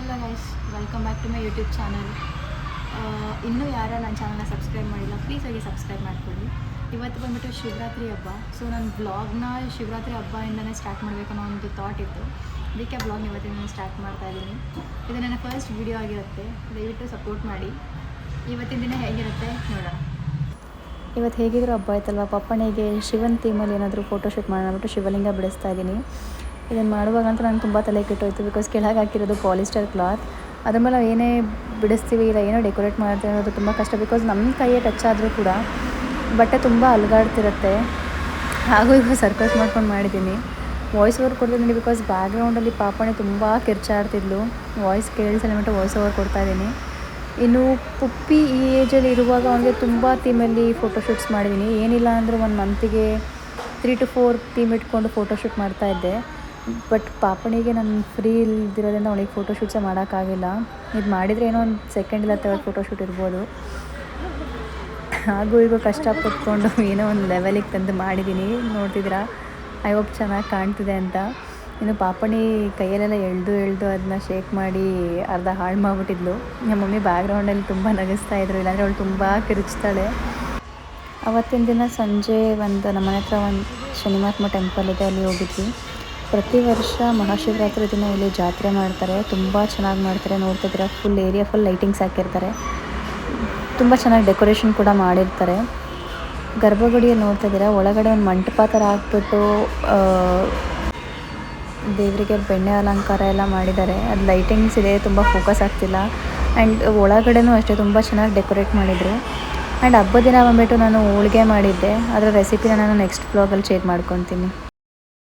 Hello guys, welcome back to my YouTube channel. ಇನ್ನೂ ಯಾರು ನನ್ನ ಚಾನಲ್ನ ಸಬ್ಸ್ಕ್ರೈಬ್ ಮಾಡಿಲ್ಲ, ಪ್ಲೀಸ್ ಹೋಗಿ ಸಬ್ಸ್ಕ್ರೈಬ್ ಮಾಡ್ಕೊಳ್ಳಿ. ಇವತ್ತು ಬಂದುಬಿಟ್ಟು ಶಿವರಾತ್ರಿ ಹಬ್ಬ. ಸೊ ನನ್ನ ಬ್ಲಾಗ್ನ ಶಿವರಾತ್ರಿ ಹಬ್ಬದಿಂದನೇ ಸ್ಟಾರ್ಟ್ ಮಾಡಬೇಕನ್ನೋ ಒಂದು ಥಾಟ್ ಇತ್ತು. ಅದಕ್ಕೆ ಬ್ಲಾಗ್ನ ಇವತ್ತಿನ ಸ್ಟಾರ್ಟ್ ಮಾಡ್ತಾಯಿದ್ದೀನಿ. ಇದು ನನ್ನ ಫಸ್ಟ್ ವಿಡಿಯೋ ಆಗಿರುತ್ತೆ, ದಯವಿಟ್ಟು ಸಪೋರ್ಟ್ ಮಾಡಿ. ಇವತ್ತಿನ ದಿನ ಹೇಗಿರುತ್ತೆ ನೋಡೋಣ. ಇವತ್ತು ಹೇಗಿದ್ರು ಹಬ್ಬ ಆಯ್ತಲ್ವ, ಪಪ್ಪಣಿಗೆ ಶಿವನ್ ಥೀಮಲ್ಲಿ ಏನಾದರೂ ಫೋಟೋಶೂಟ್ ಮಾಡೋಣ ಶಿವಲಿಂಗ ಬಿಡಿಸ್ತಾ ಇದ್ದೀನಿ. ಇದನ್ನು ಮಾಡುವಾಗಂತೂ ನನಗೆ ತುಂಬ ತಲೆ ಕೆಟ್ಟೋಯ್ತು. ಬಿಕಾಸ್ ಕೆಳಗೆ ಹಾಕಿರೋದು ಪಾಲಿಸ್ಟರ್ ಕ್ಲಾತ್, ಅದ್ರ ಮೇಲೆ ನಾವು ಏನೇ ಬಿಡಿಸ್ತೀವಿ ಇಲ್ಲ ಏನೋ ಡೆಕೋರೇಟ್ ಮಾಡ್ತೀವಿ ಅನ್ನೋದು ತುಂಬ ಕಷ್ಟ. ಬಿಕಾಸ್ ನಮ್ಮ ಕೈಯೇ ಟಚ್ ಆದರೂ ಕೂಡ ಬಟ್ಟೆ ತುಂಬ ಅಲುಗಾಡ್ತಿರುತ್ತೆ. ಹಾಗೂ ಈಗ ಸರ್ಕಸ್ ಮಾಡ್ಕೊಂಡು ಮಾಡಿದ್ದೀನಿ. ವಾಯ್ಸ್ ಓವರ್ ಕೊಡ್ತಿದ್ದೀನಿ ಬಿಕಾಸ್ ಬ್ಯಾಕ್ಗ್ರೌಂಡಲ್ಲಿ ಪಾಪಣೆ ತುಂಬ ಕಿರ್ಚಾಡ್ತಿದ್ಲು. ವಾಯ್ಸ್ ಕೇಳಿಸಲಿಬಿಟ್ಟು ವಾಯ್ಸ್ ಓವರ್ ಕೊಡ್ತಾಯಿದ್ದೀನಿ. ಇನ್ನು ಪುಪ್ಪಿ ಈ ಏಜಲ್ಲಿ ಇರುವಾಗ ಅವನಿಗೆ ತುಂಬ ಥೀಮಲ್ಲಿ ಫೋಟೋಶೂಟ್ಸ್ ಮಾಡಿದ್ದೀನಿ. ಏನಿಲ್ಲ ಅಂದರೂ 1 ಮಂತಿಗೆ 3 to 4 ಥೀಮ್ ಇಟ್ಕೊಂಡು ಫೋಟೋಶೂಟ್ ಮಾಡ್ತಾಯಿದ್ದೆ. ಬಟ್ ಪಾಪಣಿಗೆ ನಾನು ಫ್ರೀ ಇಲ್ದಿರೋದ್ರಿಂದ ಅವಳಿಗೆ ಫೋಟೋಶೂಟ್ಸೇ ಮಾಡೋಕ್ಕಾಗಿಲ್ಲ. ಇದು ಮಾಡಿದರೆ ಏನೋ ಒಂದು ಸೆಕೆಂಡ್ ಇಲ್ಲ 3rd ಫೋಟೋಶೂಟ್ ಇರ್ಬೋದು. ಹಾಗೂ ಈಗ ಕಷ್ಟಪಟ್ಕೊಂಡು ಏನೋ ಒಂದು ಲೆವೆಲಿಗೆ ತಂದು ಮಾಡಿದ್ದೀನಿ. ನೋಡ್ತಿದ್ದೀರಾ, ಐ ಹೋಪ್ ಚೆನ್ನಾಗಿ ಕಾಣ್ತಿದೆ ಅಂತ. ಇನ್ನು ಪಾಪಣಿ ಕೈಯಲ್ಲೆಲ್ಲ ಎಳೆದು ಅದನ್ನ ಶೇಕ್ ಮಾಡಿ ಅರ್ಧ ಹಾಳು ಮಾಡಿಬಿಟ್ಟಿದ್ಲು. ನಮ್ಮ ಮಮ್ಮಿ ಬ್ಯಾಕ್ಗ್ರೌಂಡಲ್ಲಿ ತುಂಬ ನಗಿಸ್ತಾಯಿದ್ರು, ಇಲ್ಲಾಂದರೆ ಅವಳು ತುಂಬ ಕಿರುಚ್ತಾಳೆ. ಅವತ್ತಿನ ದಿನ ಸಂಜೆ ನಮ್ಮ ಮನೆ ಹತ್ರ ಒಂದು ಶನಿ ಮಹಾತ್ಮ ಟೆಂಪಲ್ ಇದೆ, ಅಲ್ಲಿ ಹೋಗಿದ್ವಿ. ಪ್ರತಿ ವರ್ಷ ಮಹಾಶಿವರಾತ್ರಿ ದಿನ ಇಲ್ಲಿ ಜಾತ್ರೆ ಮಾಡ್ತಾರೆ, ತುಂಬ ಚೆನ್ನಾಗಿ ಮಾಡ್ತಾರೆ. ನೋಡ್ತಿದ್ದೀರಾ, ಫುಲ್ ಏರಿಯಾ ಫುಲ್ ಲೈಟಿಂಗ್ಸ್ ಹಾಕಿರ್ತಾರೆ, ತುಂಬ ಚೆನ್ನಾಗಿ ಡೆಕೋರೇಷನ್ ಕೂಡ ಮಾಡಿರ್ತಾರೆ. ಗರ್ಭಗುಡಿಯಲ್ಲಿ ನೋಡ್ತಿದ್ದೀರಾ, ಒಳಗಡೆ ಒಂದು ಮಂಟಪ ಥರ ಹಾಕ್ಬಿಟ್ಟು ದೇವರಿಗೆ ಬೆಣ್ಣೆ ಅಲಂಕಾರ ಎಲ್ಲ ಮಾಡಿದ್ದಾರೆ. ಅದು ಲೈಟಿಂಗ್ಸ್ ಇದೆ, ತುಂಬ ಫೋಕಸ್ ಆಗ್ತಿಲ್ಲ. ಆ್ಯಂಡ್ ಒಳಗಡೆನೂ ಅಷ್ಟೇ ತುಂಬ ಚೆನ್ನಾಗಿ ಡೆಕೋರೇಟ್ ಮಾಡಿದರು. ಆ್ಯಂಡ್ ಹಬ್ಬದ ದಿನ ಬಂದುಬಿಟ್ಟು ನಾನು ಹೋಳಿಗೆ ಮಾಡಿದ್ದೆ. ಅದರ ರೆಸಿಪಿನ ನಾನು ನೆಕ್ಸ್ಟ್ ಬ್ಲಾಗಲ್ಲಿ ಶೇರ್ ಮಾಡ್ಕೊತೀನಿ.